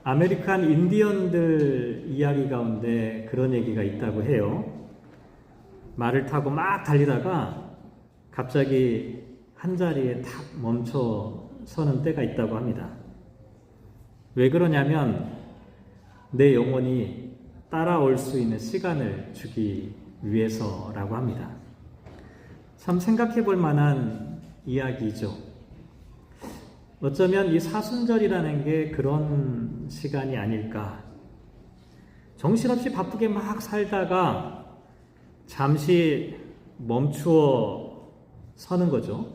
아메리칸 인디언들 이야기 가운데 그런 얘기가 있다고 해요. 말을 타고 막 달리다가 갑자기 한 자리에 탁 멈춰 서는 때가 있다고 합니다. 왜 그러냐면 내 영혼이 따라올 수 있는 시간을 주기 위해서라고 합니다. 참 생각해 볼 만한 이야기죠. 어쩌면 이 사순절이라는 게 그런 시간이 아닐까. 정신없이 바쁘게 막 살다가 잠시 멈추어 서는 거죠.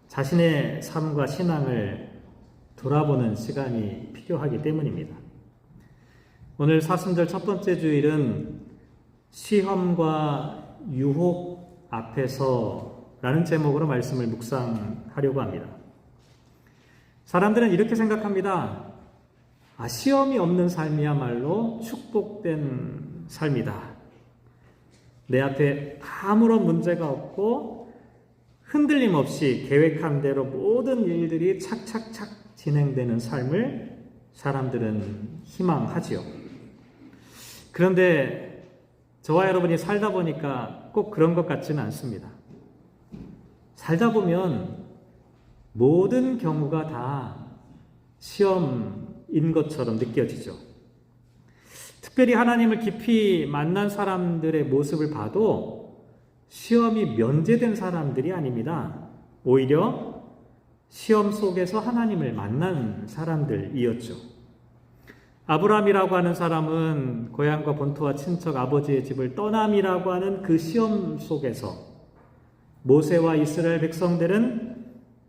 자신의 삶과 신앙을 돌아보는 시간이 필요하기 때문입니다. 오늘 사순절 첫 번째 주일은 시험과 유혹 앞에서라는 제목으로 말씀을 묵상하려고 합니다. 사람들은 이렇게 생각합니다. 시험이 없는 삶이야말로 축복된 삶이다. 내 앞에 아무런 문제가 없고 흔들림 없이 계획한 대로 모든 일들이 착착착 진행되는 삶을 사람들은 희망하지요. 그런데 저와 여러분이 살다 보니까 꼭 그런 것 같지는 않습니다. 살다 보면 모든 경우가 다 시험인 것처럼 느껴지죠. 특별히 하나님을 깊이 만난 사람들의 모습을 봐도 시험이 면제된 사람들이 아닙니다. 오히려 시험 속에서 하나님을 만난 사람들이었죠. 아브라함이라고 하는 사람은 고향과 본토와 친척 아버지의 집을 떠남이라고 하는 그 시험 속에서, 모세와 이스라엘 백성들은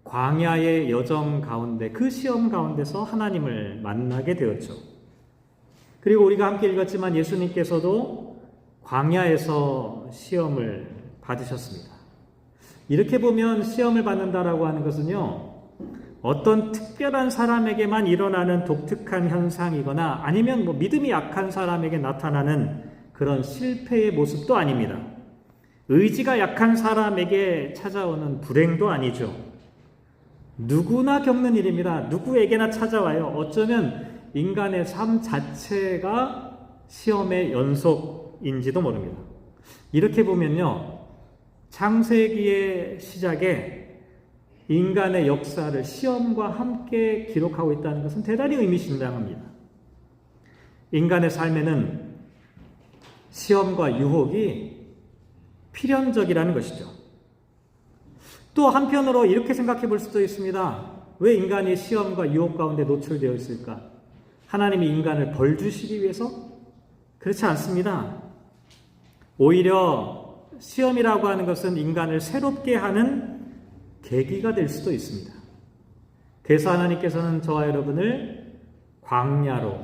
광야의 여정 가운데, 그 시험 가운데서 하나님을 만나게 되었죠. 그리고 우리가 함께 읽었지만 예수님께서도 광야에서 시험을 받으셨습니다. 이렇게 보면 시험을 받는다라고 하는 것은요, 어떤 특별한 사람에게만 일어나는 독특한 현상이거나 아니면 믿음이 약한 사람에게 나타나는 그런 실패의 모습도 아닙니다. 의지가 약한 사람에게 찾아오는 불행도 아니죠. 누구나 겪는 일입니다. 누구에게나 찾아와요. 어쩌면 인간의 삶 자체가 시험의 연속인지도 모릅니다. 이렇게 보면요, 창세기의 시작에 인간의 역사를 시험과 함께 기록하고 있다는 것은 대단히 의미심장합니다. 인간의 삶에는 시험과 유혹이 필연적이라는 것이죠. 또 한편으로 이렇게 생각해 볼 수도 있습니다. 왜 인간이 시험과 유혹 가운데 노출되어 있을까? 하나님이 인간을 벌 주시기 위해서? 그렇지 않습니다. 오히려 시험이라고 하는 것은 인간을 새롭게 하는 계기가 될 수도 있습니다. 그래서 하나님께서는 저와 여러분을 광야로,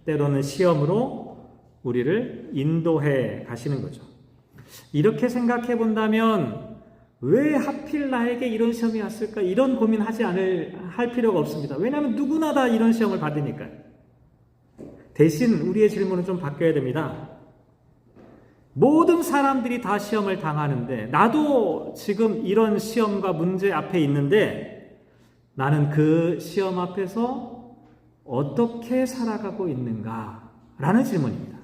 때로는 시험으로 우리를 인도해 가시는 거죠. 이렇게 생각해 본다면 왜 하필 나에게 이런 시험이 왔을까? 이런 고민하지 할 필요가 없습니다. 왜냐하면 누구나 다 이런 시험을 받으니까요. 대신 우리의 질문은 좀 바뀌어야 됩니다. 모든 사람들이 다 시험을 당하는데 나도 지금 이런 시험과 문제 앞에 있는데 나는 그 시험 앞에서 어떻게 살아가고 있는가? 라는 질문입니다.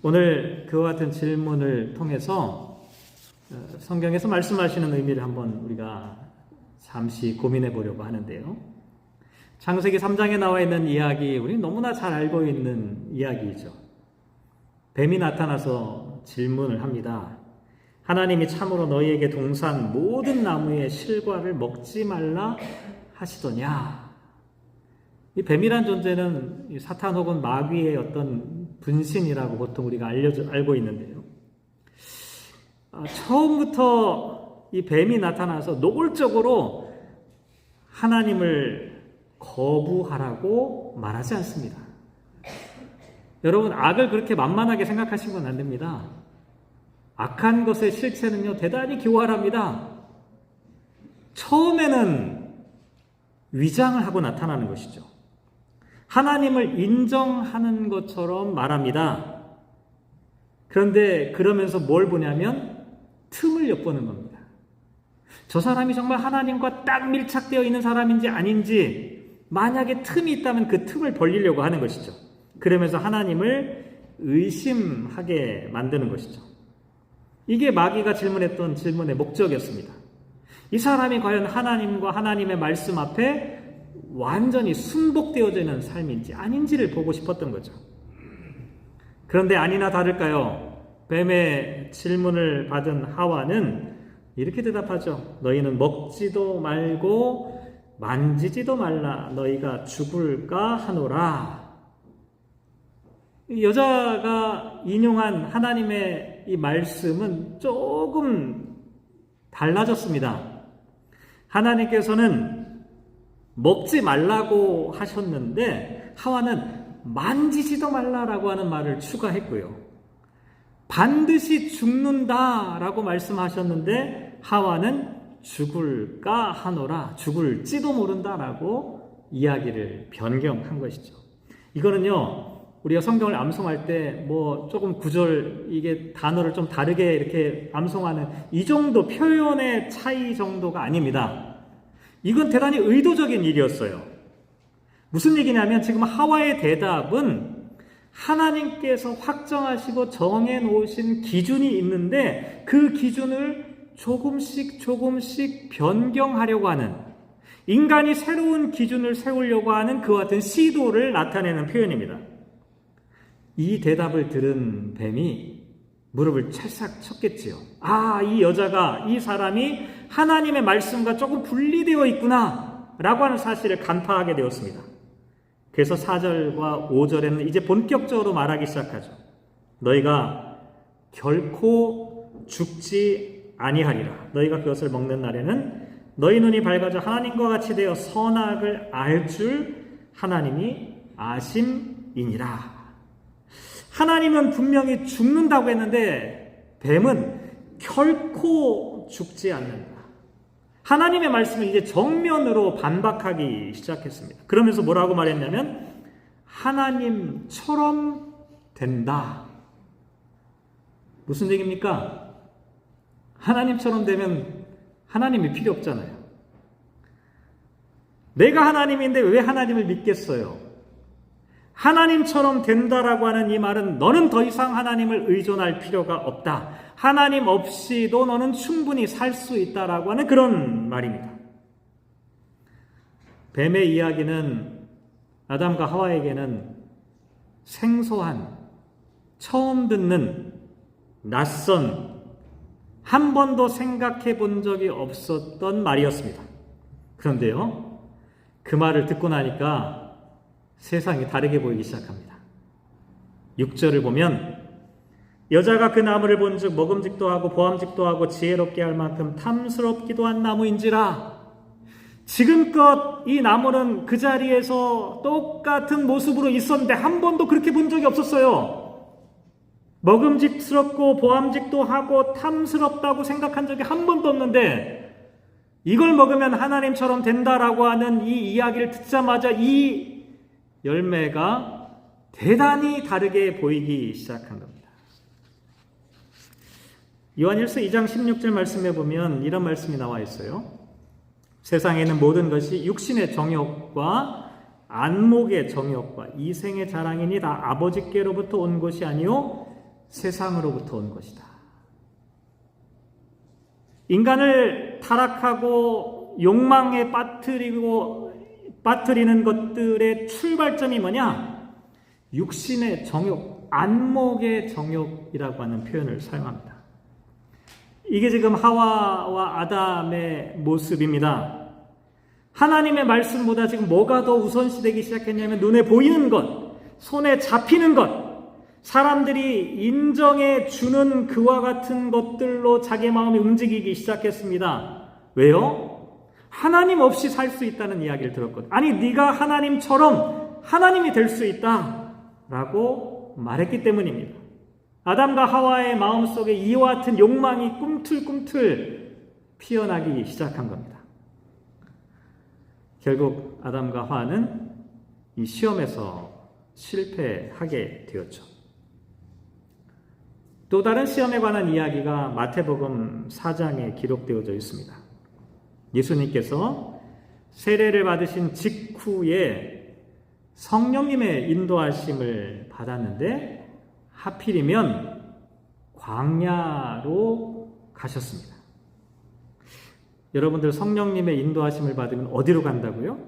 오늘 그와 같은 질문을 통해서 성경에서 말씀하시는 의미를 한번 우리가 잠시 고민해 보려고 하는데요. 창세기 3장에 나와 있는 이야기, 우리 너무나 잘 알고 있는 이야기이죠. 뱀이 나타나서 질문을 합니다. 하나님이 참으로 너희에게 동산 모든 나무의 실과를 먹지 말라 하시더냐? 이 뱀이란 존재는 사탄 혹은 마귀의 어떤 분신이라고 보통 우리가 알고 있는데요. 처음부터 이 뱀이 나타나서 노골적으로 하나님을 거부하라고 말하지 않습니다. 여러분, 악을 그렇게 만만하게 생각하시면 안 됩니다. 악한 것의 실체는요, 대단히 교활합니다. 처음에는 위장을 하고 나타나는 것이죠. 하나님을 인정하는 것처럼 말합니다. 그런데 그러면서 뭘 보냐면 틈을 엿보는 겁니다. 저 사람이 정말 하나님과 딱 밀착되어 있는 사람인지 아닌지 만약에 틈이 있다면 그 틈을 벌리려고 하는 것이죠. 그러면서 하나님을 의심하게 만드는 것이죠. 이게 마귀가 질문했던 질문의 목적이었습니다. 이 사람이 과연 하나님과 하나님의 말씀 앞에 완전히 순복되어져 있는 삶인지 아닌지를 보고 싶었던 거죠. 그런데 아니나 다를까요? 뱀의 질문을 받은 하와는 이렇게 대답하죠. 너희는 먹지도 말고 만지지도 말라. 너희가 죽을까 하노라. 이 여자가 인용한 하나님의 이 말씀은 조금 달라졌습니다. 하나님께서는 먹지 말라고 하셨는데 하와는 만지지도 말라라고 하는 말을 추가했고요. 반드시 죽는다라고 말씀하셨는데 하와는 죽을까 하노라, 죽을지도 모른다라고 이야기를 변경한 것이죠. 이거는요, 우리가 성경을 암송할 때 조금 구절, 이게 단어를 좀 다르게 이렇게 암송하는 이 정도 표현의 차이 정도가 아닙니다. 이건 대단히 의도적인 일이었어요. 무슨 얘기냐면 지금 하와의 대답은 하나님께서 확정하시고 정해 놓으신 기준이 있는데 그 기준을 조금씩 변경하려고 하는, 인간이 새로운 기준을 세우려고 하는 그와 같은 시도를 나타내는 표현입니다. 이 대답을 들은 뱀이 무릎을 찰싹 쳤겠지요. 이 여자가, 이 사람이 하나님의 말씀과 조금 분리되어 있구나 라고 하는 사실을 간파하게 되었습니다. 그래서 4절과 5절에는 이제 본격적으로 말하기 시작하죠. 너희가 결코 죽지 아니하리라. 너희가 그것을 먹는 날에는 너희 눈이 밝아져 하나님과 같이 되어 선악을 알 줄 하나님이 아심이니라. 하나님은 분명히 죽는다고 했는데 뱀은 결코 죽지 않는다. 하나님의 말씀을 이제 정면으로 반박하기 시작했습니다. 그러면서 뭐라고 말했냐면 하나님처럼 된다. 무슨 얘기입니까? 하나님처럼 되면 하나님이 필요 없잖아요. 내가 하나님인데 왜 하나님을 믿겠어요? 하나님처럼 된다라고 하는 이 말은 너는 더 이상 하나님을 의존할 필요가 없다. 하나님 없이도 너는 충분히 살 수 있다라고 하는 그런 말입니다. 뱀의 이야기는 아담과 하와에게는 생소한, 처음 듣는, 낯선, 한 번도 생각해 본 적이 없었던 말이었습니다. 그런데요, 그 말을 듣고 나니까 세상이 다르게 보이기 시작합니다. 6절을 보면 여자가 그 나무를 본즉 먹음직도 하고 보암직도 하고 지혜롭게 할 만큼 탐스럽기도 한 나무인지라. 지금껏 이 나무는 그 자리에서 똑같은 모습으로 있었는데 한 번도 그렇게 본 적이 없었어요. 먹음직스럽고 보암직도 하고 탐스럽다고 생각한 적이 한 번도 없는데 이걸 먹으면 하나님처럼 된다라고 하는 이 이야기를 듣자마자 이 열매가 대단히 다르게 보이기 시작한 겁니다. 요한일서 2장 16절 말씀에 보면 이런 말씀이 나와 있어요. 세상에는 모든 것이 육신의 정욕과 안목의 정욕과 이생의 자랑이니 다 아버지께로부터 온 것이 아니요 세상으로부터 온 것이다. 인간을 타락하고 욕망에 빠뜨리는 것들의 출발점이 뭐냐? 육신의 정욕, 안목의 정욕이라고 하는 표현을 사용합니다. 이게 지금 하와와 아담의 모습입니다. 하나님의 말씀보다 지금 뭐가 더 우선시되기 시작했냐면 눈에 보이는 것, 손에 잡히는 것, 사람들이 인정해 주는 그와 같은 것들로 자기 마음이 움직이기 시작했습니다. 왜요? 하나님 없이 살 수 있다는 이야기를 들었거든. 아니, 네가 하나님처럼 하나님이 될 수 있다라고 말했기 때문입니다. 아담과 하와의 마음속에 이와 같은 욕망이 꿈틀꿈틀 피어나기 시작한 겁니다. 결국 아담과 하와는 이 시험에서 실패하게 되었죠. 또 다른 시험에 관한 이야기가 마태복음 4장에 기록되어져 있습니다. 예수님께서 세례를 받으신 직후에 성령님의 인도하심을 받았는데 하필이면 광야로 가셨습니다. 여러분들 성령님의 인도하심을 받으면 어디로 간다고요?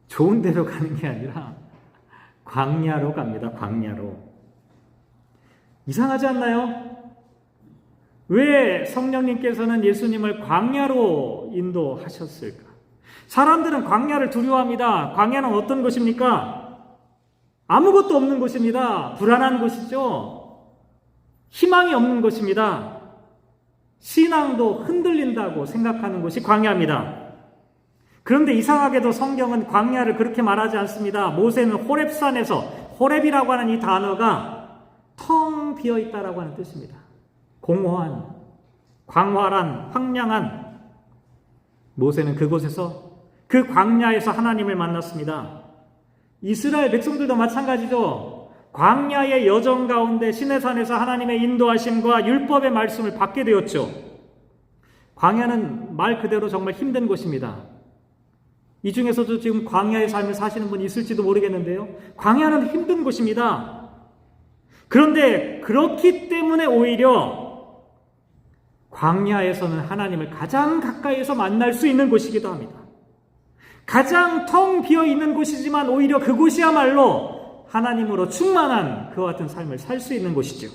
좋은 데로 가는 게 아니라 광야로 갑니다. 광야로. 이상하지 않나요? 왜 성령님께서는 예수님을 광야로 인도하셨을까? 사람들은 광야를 두려워합니다. 광야는 어떤 곳입니까? 아무것도 없는 곳입니다. 불안한 곳이죠. 희망이 없는 곳입니다. 신앙도 흔들린다고 생각하는 곳이 광야입니다. 그런데 이상하게도 성경은 광야를 그렇게 말하지 않습니다. 모세는 호렙산에서, 호렙이라고 하는 이 단어가 텅 비어있다라고 하는 뜻입니다. 공허한, 광활한, 황량한. 모세는 그곳에서, 그 광야에서 하나님을 만났습니다. 이스라엘 백성들도 마찬가지죠. 광야의 여정 가운데 시내산에서 하나님의 인도하심과 율법의 말씀을 받게 되었죠. 광야는 말 그대로 정말 힘든 곳입니다. 이 중에서도 지금 광야의 삶을 사시는 분이 있을지도 모르겠는데요. 광야는 힘든 곳입니다. 그런데 그렇기 때문에 오히려 광야에서는 하나님을 가장 가까이에서 만날 수 있는 곳이기도 합니다. 가장 텅 비어있는 곳이지만 오히려 그곳이야말로 하나님으로 충만한 그와 같은 삶을 살 수 있는 곳이죠.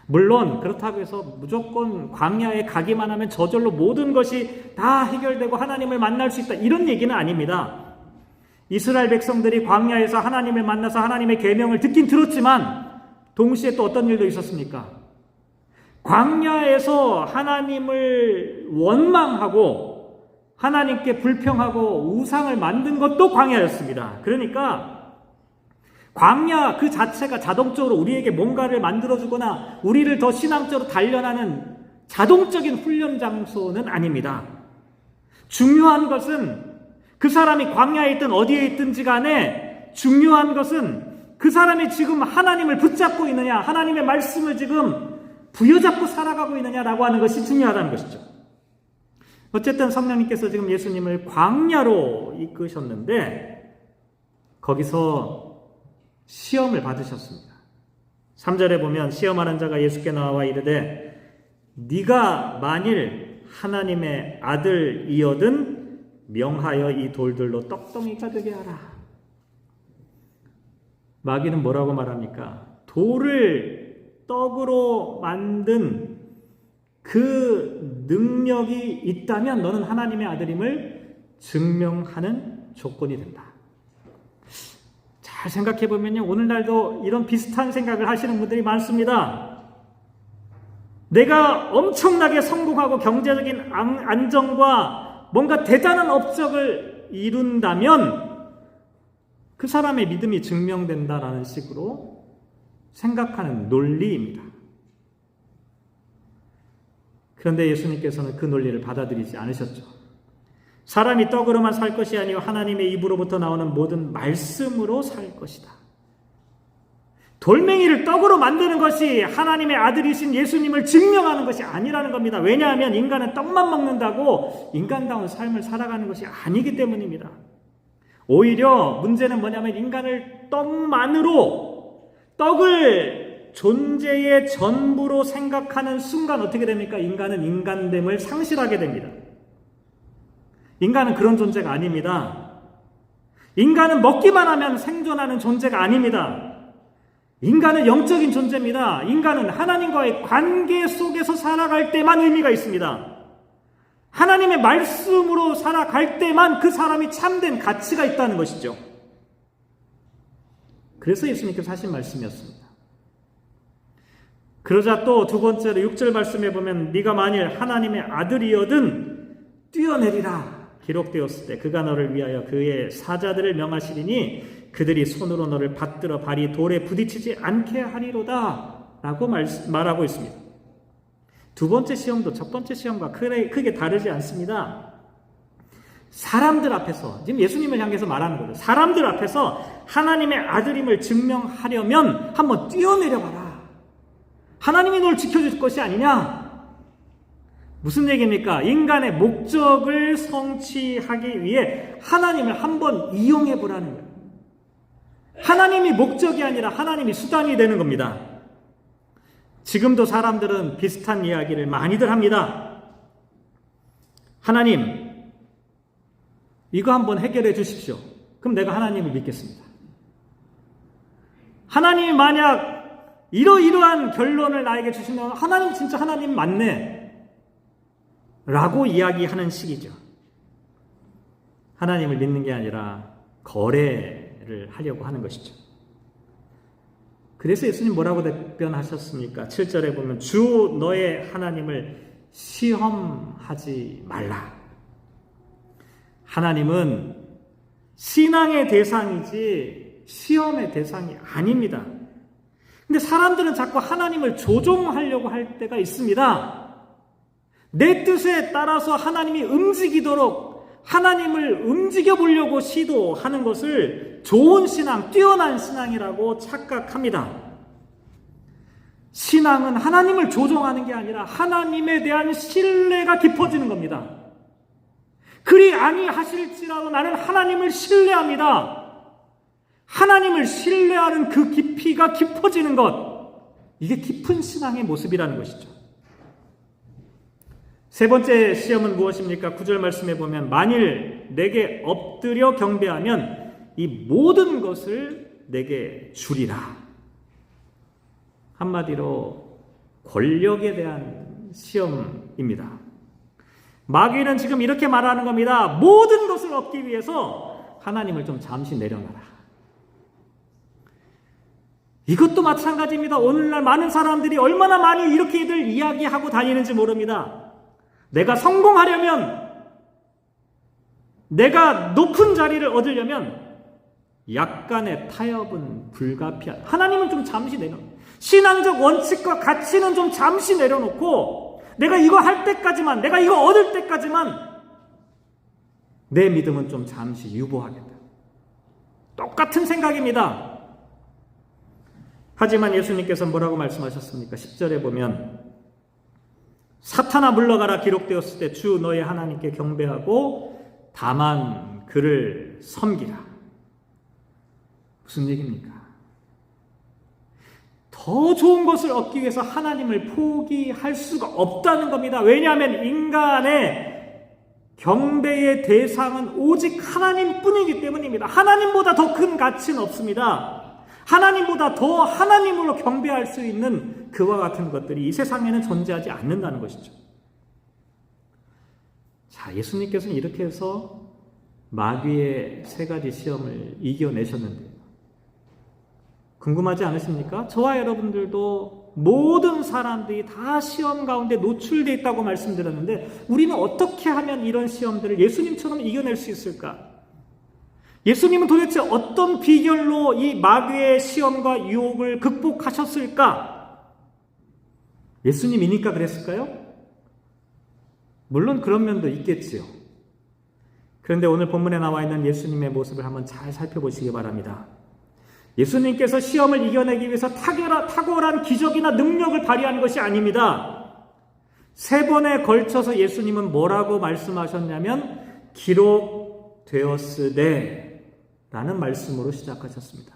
물론 그렇다고 해서 무조건 광야에 가기만 하면 저절로 모든 것이 다 해결되고 하나님을 만날 수 있다, 이런 얘기는 아닙니다. 이스라엘 백성들이 광야에서 하나님을 만나서 하나님의 계명을 듣긴 들었지만 동시에 또 어떤 일도 있었습니까? 광야에서 하나님을 원망하고 하나님께 불평하고 우상을 만든 것도 광야였습니다. 그러니까 광야 그 자체가 자동적으로 우리에게 뭔가를 만들어주거나 우리를 더 신앙적으로 단련하는 자동적인 훈련 장소는 아닙니다. 중요한 것은 그 사람이 광야에 있든 어디에 있든지 간에 중요한 것은 그 사람이 지금 하나님을 붙잡고 있느냐, 하나님의 말씀을 지금 부여잡고 살아가고 있느냐라고 하는 것이 중요하다는 것이죠. 어쨌든 성령님께서 지금 예수님을 광야로 이끄셨는데 거기서 시험을 받으셨습니다. 3절에 보면 시험하는 자가 예수께 나와 이르되 네가 만일 하나님의 아들이거든 명하여 이 돌들로 떡덩이가 되게 하라. 마귀는 뭐라고 말합니까? 돌을 떡으로 만든 그 능력이 있다면 너는 하나님의 아들임을 증명하는 조건이 된다. 잘 생각해 보면요, 오늘날도 이런 비슷한 생각을 하시는 분들이 많습니다. 내가 엄청나게 성공하고 경제적인 안정과 뭔가 대단한 업적을 이룬다면 그 사람의 믿음이 증명된다라는 식으로 생각하는 논리입니다. 그런데 예수님께서는 그 논리를 받아들이지 않으셨죠. 사람이 떡으로만 살 것이 아니요 하나님의 입으로부터 나오는 모든 말씀으로 살 것이다. 돌멩이를 떡으로 만드는 것이 하나님의 아들이신 예수님을 증명하는 것이 아니라는 겁니다. 왜냐하면 인간은 떡만 먹는다고 인간다운 삶을 살아가는 것이 아니기 때문입니다. 오히려 문제는 뭐냐면 인간을 떡만으로, 떡을 존재의 전부로 생각하는 순간 어떻게 됩니까? 인간은 인간됨을 상실하게 됩니다. 인간은 그런 존재가 아닙니다. 인간은 먹기만 하면 생존하는 존재가 아닙니다. 인간은 영적인 존재입니다. 인간은 하나님과의 관계 속에서 살아갈 때만 의미가 있습니다. 하나님의 말씀으로 살아갈 때만 그 사람이 참된 가치가 있다는 것이죠. 그래서 예수님께서 하신 말씀이었습니다. 그러자 또 두 번째로 6절 말씀에 보면 네가 만일 하나님의 아들이거든 뛰어내리라 기록되었을 때 그가 너를 위하여 그의 사자들을 명하시리니 그들이 손으로 너를 받들어 발이 돌에 부딪히지 않게 하리로다 라고 말하고 있습니다. 두 번째 시험도 첫 번째 시험과 크게 다르지 않습니다. 사람들 앞에서, 지금 예수님을 향해서 말하는 거죠. 사람들 앞에서 하나님의 아들임을 증명하려면 한번 뛰어내려봐라. 하나님이 널 지켜줄 것이 아니냐? 무슨 얘기입니까? 인간의 목적을 성취하기 위해 하나님을 한번 이용해 보라는 거예요. 하나님이 목적이 아니라 하나님이 수단이 되는 겁니다. 지금도 사람들은 비슷한 이야기를 많이들 합니다. 하나님, 이거 한번 해결해 주십시오. 그럼 내가 하나님을 믿겠습니다. 하나님이 만약 이러이러한 결론을 나에게 주시면 하나님 진짜 하나님 맞네 라고 이야기하는 식이죠. 하나님을 믿는 게 아니라 거래를 하려고 하는 것이죠. 그래서 예수님 뭐라고 답변하셨습니까? 7절에 보면 주 너의 하나님을 시험하지 말라. 하나님은 신앙의 대상이지 시험의 대상이 아닙니다. 근데 사람들은 자꾸 하나님을 조종하려고 할 때가 있습니다. 내 뜻에 따라서 하나님이 움직이도록 하나님을 움직여 보려고 시도하는 것을 좋은 신앙, 뛰어난 신앙이라고 착각합니다. 신앙은 하나님을 조종하는 게 아니라 하나님에 대한 신뢰가 깊어지는 겁니다. 그리 아니하실지라도 나는 하나님을 신뢰합니다. 하나님을 신뢰하는 그 깊이가 깊어지는 것, 이게 깊은 신앙의 모습이라는 것이죠. 세 번째 시험은 무엇입니까? 9절 말씀에 보면 만일 내게 엎드려 경배하면 이 모든 것을 내게 주리라. 한마디로 권력에 대한 시험입니다. 마귀는 지금 이렇게 말하는 겁니다. 모든 것을 얻기 위해서 하나님을 좀 잠시 내려놔라. 이것도 마찬가지입니다. 오늘날 많은 사람들이 얼마나 많이 이렇게들 이야기하고 다니는지 모릅니다. 내가 성공하려면, 내가 높은 자리를 얻으려면 약간의 타협은 불가피하다. 하나님은 좀 잠시 내려놓고, 신앙적 원칙과 가치는 좀 잠시 내려놓고, 내가 이거 할 때까지만, 내가 이거 얻을 때까지만 내 믿음은 좀 잠시 유보하겠다. 똑같은 생각입니다. 하지만 예수님께서 뭐라고 말씀하셨습니까? 10절에 보면 사탄아 물러가라 기록되었을 때 주 너의 하나님께 경배하고 다만 그를 섬기라. 무슨 얘기입니까? 더 좋은 것을 얻기 위해서 하나님을 포기할 수가 없다는 겁니다. 왜냐하면 인간의 경배의 대상은 오직 하나님뿐이기 때문입니다. 하나님보다 더 큰 가치는 없습니다. 하나님보다 더 하나님으로 경배할 수 있는 그와 같은 것들이 이 세상에는 존재하지 않는다는 것이죠. 자, 예수님께서는 이렇게 해서 마귀의 세 가지 시험을 이겨내셨는데 궁금하지 않으십니까? 저와 여러분들도 모든 사람들이 다 시험 가운데 노출되어 있다고 말씀드렸는데 우리는 어떻게 하면 이런 시험들을 예수님처럼 이겨낼 수 있을까? 예수님은 도대체 어떤 비결로 이 마귀의 시험과 유혹을 극복하셨을까? 예수님이니까 그랬을까요? 물론 그런 면도 있겠지요. 그런데 오늘 본문에 나와 있는 예수님의 모습을 한번 잘 살펴보시기 바랍니다. 예수님께서 시험을 이겨내기 위해서 탁월한 기적이나 능력을 발휘하는 것이 아닙니다. 3번에 걸쳐서 예수님은 뭐라고 말씀하셨냐면 기록되었으되 라는 말씀으로 시작하셨습니다.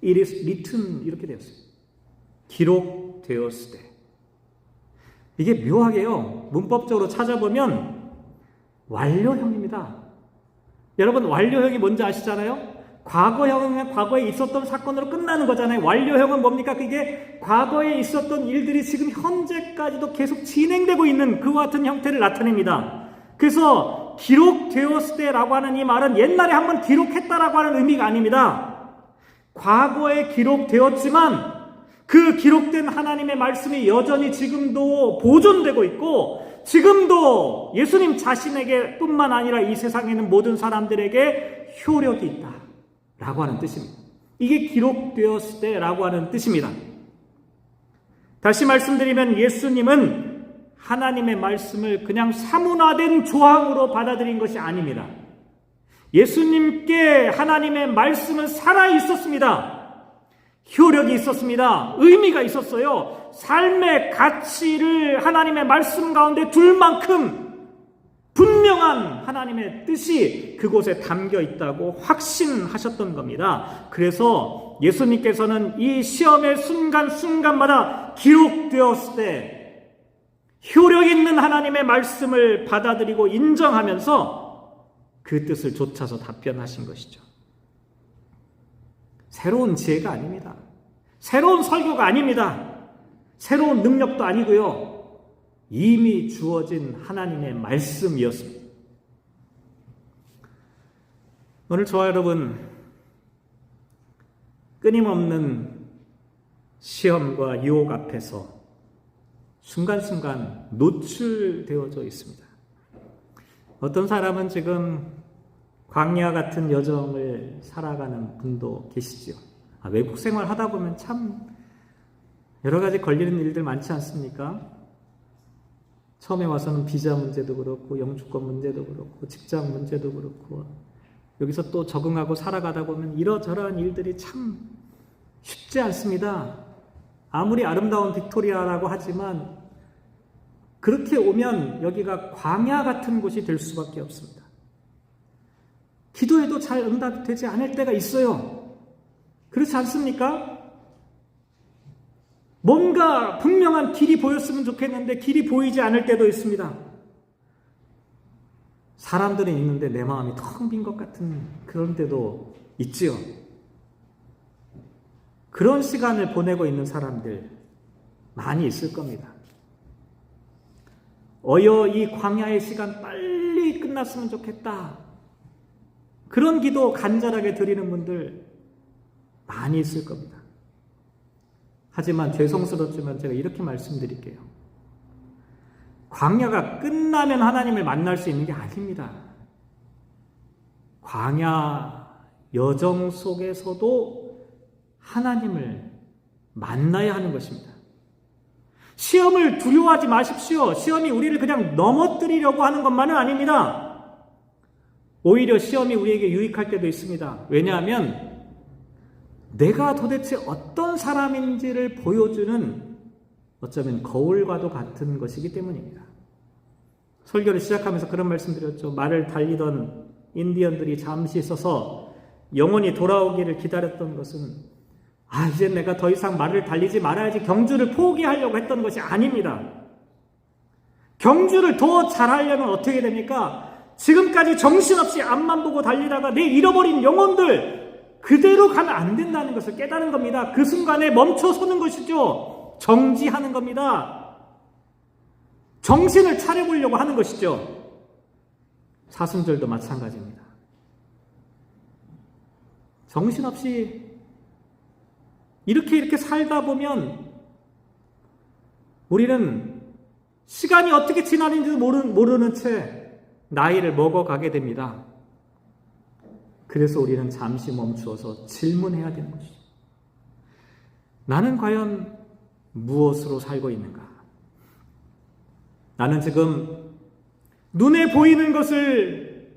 It is written 이렇게 되었어요. 기록되었으되. 이게 묘하게요. 문법적으로 찾아보면 완료형입니다. 여러분 완료형이 뭔지 아시잖아요? 과거형은 과거에 있었던 사건으로 끝나는 거잖아요. 완료형은 뭡니까? 그게 과거에 있었던 일들이 지금 현재까지도 계속 진행되고 있는 그와 같은 형태를 나타냅니다. 그래서 기록되었을 때라고 하는 이 말은 옛날에 한번 기록했다라고 하는 의미가 아닙니다. 과거에 기록되었지만 그 기록된 하나님의 말씀이 여전히 지금도 보존되고 있고 지금도 예수님 자신에게 뿐만 아니라 이 세상에 있는 모든 사람들에게 효력이 있다 라고 하는 뜻입니다. 이게 기록되었을 때라고 하는 뜻입니다. 다시 말씀드리면 예수님은 하나님의 말씀을 그냥 사문화된 조항으로 받아들인 것이 아닙니다. 예수님께 하나님의 말씀은 살아있었습니다. 효력이 있었습니다. 의미가 있었어요. 삶의 가치를 하나님의 말씀 가운데 둘 만큼 분명한 하나님의 뜻이 그곳에 담겨 있다고 확신하셨던 겁니다. 그래서 예수님께서는 이 시험의 순간순간마다 기록되었을 때 효력 있는 하나님의 말씀을 받아들이고 인정하면서 그 뜻을 좇아서 답변하신 것이죠. 새로운 지혜가 아닙니다. 새로운 설교가 아닙니다. 새로운 능력도 아니고요. 이미 주어진 하나님의 말씀이었습니다. 오늘 저와 여러분, 끊임없는 시험과 유혹 앞에서 순간순간 노출되어져 있습니다. 어떤 사람은 지금 광야 같은 여정을 살아가는 분도 계시죠. 외국 생활 하다 보면 참 여러 가지 걸리는 일들 많지 않습니까? 처음에 와서는 비자 문제도 그렇고 영주권 문제도 그렇고 직장 문제도 그렇고 여기서 또 적응하고 살아가다 보면 이러저러한 일들이 참 쉽지 않습니다. 아무리 아름다운 빅토리아라고 하지만 그렇게 오면 여기가 광야 같은 곳이 될 수밖에 없습니다. 기도해도 잘 응답이 되지 않을 때가 있어요. 그렇지 않습니까? 뭔가 분명한 길이 보였으면 좋겠는데 길이 보이지 않을 때도 있습니다. 사람들은 있는데 내 마음이 텅 빈 것 같은 그런 때도 있지요. 그런 시간을 보내고 있는 사람들 많이 있을 겁니다. 이 광야의 시간 빨리 끝났으면 좋겠다. 그런 기도 간절하게 드리는 분들 많이 있을 겁니다. 하지만 죄송스럽지만 제가 이렇게 말씀드릴게요. 광야가 끝나면 하나님을 만날 수 있는 게 아닙니다. 광야 여정 속에서도 하나님을 만나야 하는 것입니다. 시험을 두려워하지 마십시오. 시험이 우리를 그냥 넘어뜨리려고 하는 것만은 아닙니다. 오히려 시험이 우리에게 유익할 때도 있습니다. 왜냐하면 내가 도대체 어떤 사람인지를 보여주는 어쩌면 거울과도 같은 것이기 때문입니다. 설교를 시작하면서 그런 말씀 드렸죠. 말을 달리던 인디언들이 잠시 서서 영혼이 돌아오기를 기다렸던 것은 이제 내가 더 이상 말을 달리지 말아야지 경주를 포기하려고 했던 것이 아닙니다. 경주를 더 잘하려면 어떻게 됩니까? 지금까지 정신없이 앞만 보고 달리다가 내 잃어버린 영혼들 그대로 가면 안 된다는 것을 깨달은 겁니다. 그 순간에 멈춰서는 것이죠. 정지하는 겁니다. 정신을 차려보려고 하는 것이죠. 사순절도 마찬가지입니다. 정신없이 이렇게 살다 보면 우리는 시간이 어떻게 지나는지도 모르는 채 나이를 먹어가게 됩니다. 그래서 우리는 잠시 멈추어서 질문해야 되는 것이죠. 나는 과연 무엇으로 살고 있는가? 나는 지금 눈에 보이는 것을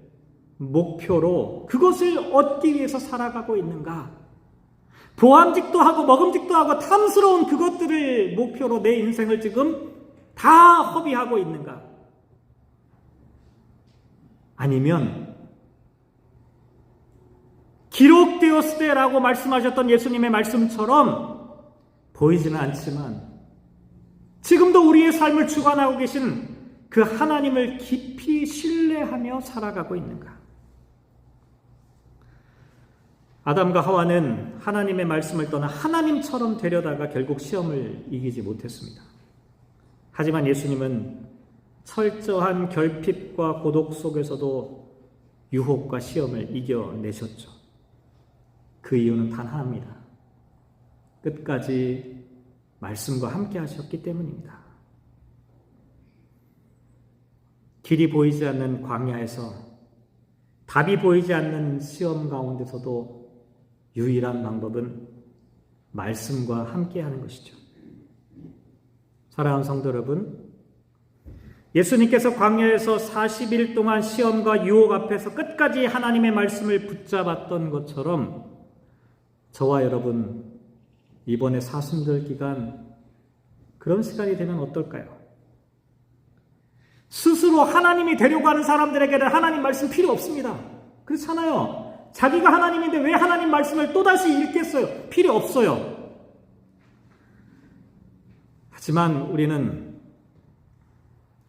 목표로 그것을 얻기 위해서 살아가고 있는가? 보암직도 하고 먹음직도 하고 탐스러운 그것들을 목표로 내 인생을 지금 다 허비하고 있는가? 아니면 기록되었을 때라고 말씀하셨던 예수님의 말씀처럼 보이지는 않지만 지금도 우리의 삶을 주관하고 계신 그 하나님을 깊이 신뢰하며 살아가고 있는가? 아담과 하와는 하나님의 말씀을 떠나 하나님처럼 되려다가 결국 시험을 이기지 못했습니다. 하지만 예수님은 철저한 결핍과 고독 속에서도 유혹과 시험을 이겨내셨죠. 그 이유는 단 하나입니다. 끝까지 말씀과 함께 하셨기 때문입니다. 길이 보이지 않는 광야에서 답이 보이지 않는 시험 가운데서도 유일한 방법은 말씀과 함께 하는 것이죠. 사랑하는 성도 여러분, 예수님께서 광야에서 40일 동안 시험과 유혹 앞에서 끝까지 하나님의 말씀을 붙잡았던 것처럼 저와 여러분 이번에 사순절 기간 그런 시간이 되면 어떨까요? 스스로 하나님이 되려고 하는 사람들에게는 하나님 말씀 필요 없습니다. 그렇잖아요. 자기가 하나님인데 왜 하나님 말씀을 또다시 읽겠어요? 필요 없어요. 하지만 우리는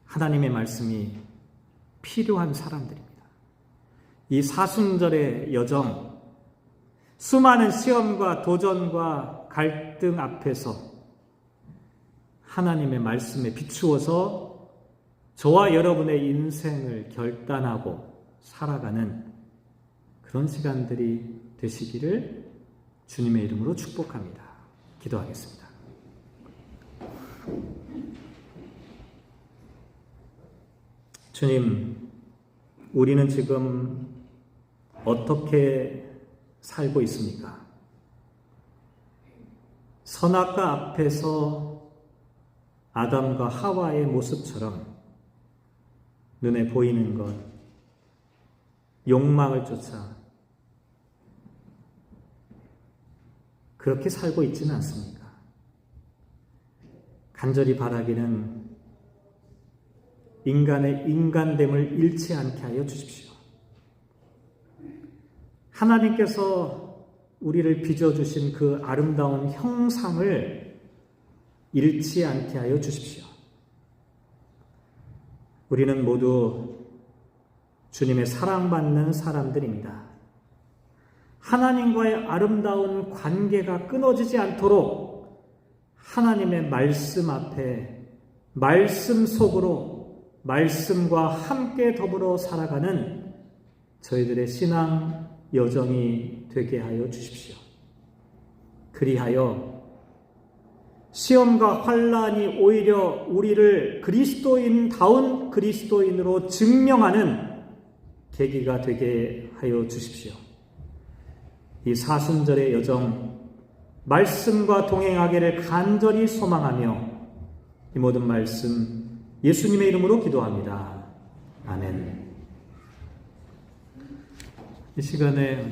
하나님의 말씀이 필요한 사람들입니다. 이 사순절의 여정, 수많은 시험과 도전과 갈등 앞에서 하나님의 말씀에 비추어서 저와 여러분의 인생을 결단하고 살아가는 그런 시간들이 되시기를 주님의 이름으로 축복합니다. 기도하겠습니다. 주님, 우리는 지금 어떻게 살고 있습니까? 선악과 앞에서 아담과 하와의 모습처럼 눈에 보이는 것, 욕망을 쫓아 그렇게 살고 있지는 않습니까? 간절히 바라기는 인간의 인간됨을 잃지 않게 하여 주십시오. 하나님께서 우리를 빚어주신 그 아름다운 형상을 잃지 않게 하여 주십시오. 우리는 모두 주님의 사랑받는 사람들입니다. 하나님과의 아름다운 관계가 끊어지지 않도록 하나님의 말씀 앞에, 말씀 속으로, 말씀과 함께 더불어 살아가는 저희들의 신앙 여정이 되게 하여 주십시오. 그리하여 시험과 환난이 오히려 우리를 그리스도인다운 그리스도인으로 증명하는 계기가 되게 하여 주십시오. 이 사순절의 여정, 말씀과 동행하기를 간절히 소망하며 이 모든 말씀 예수님의 이름으로 기도합니다. 아멘. 이 시간에 우리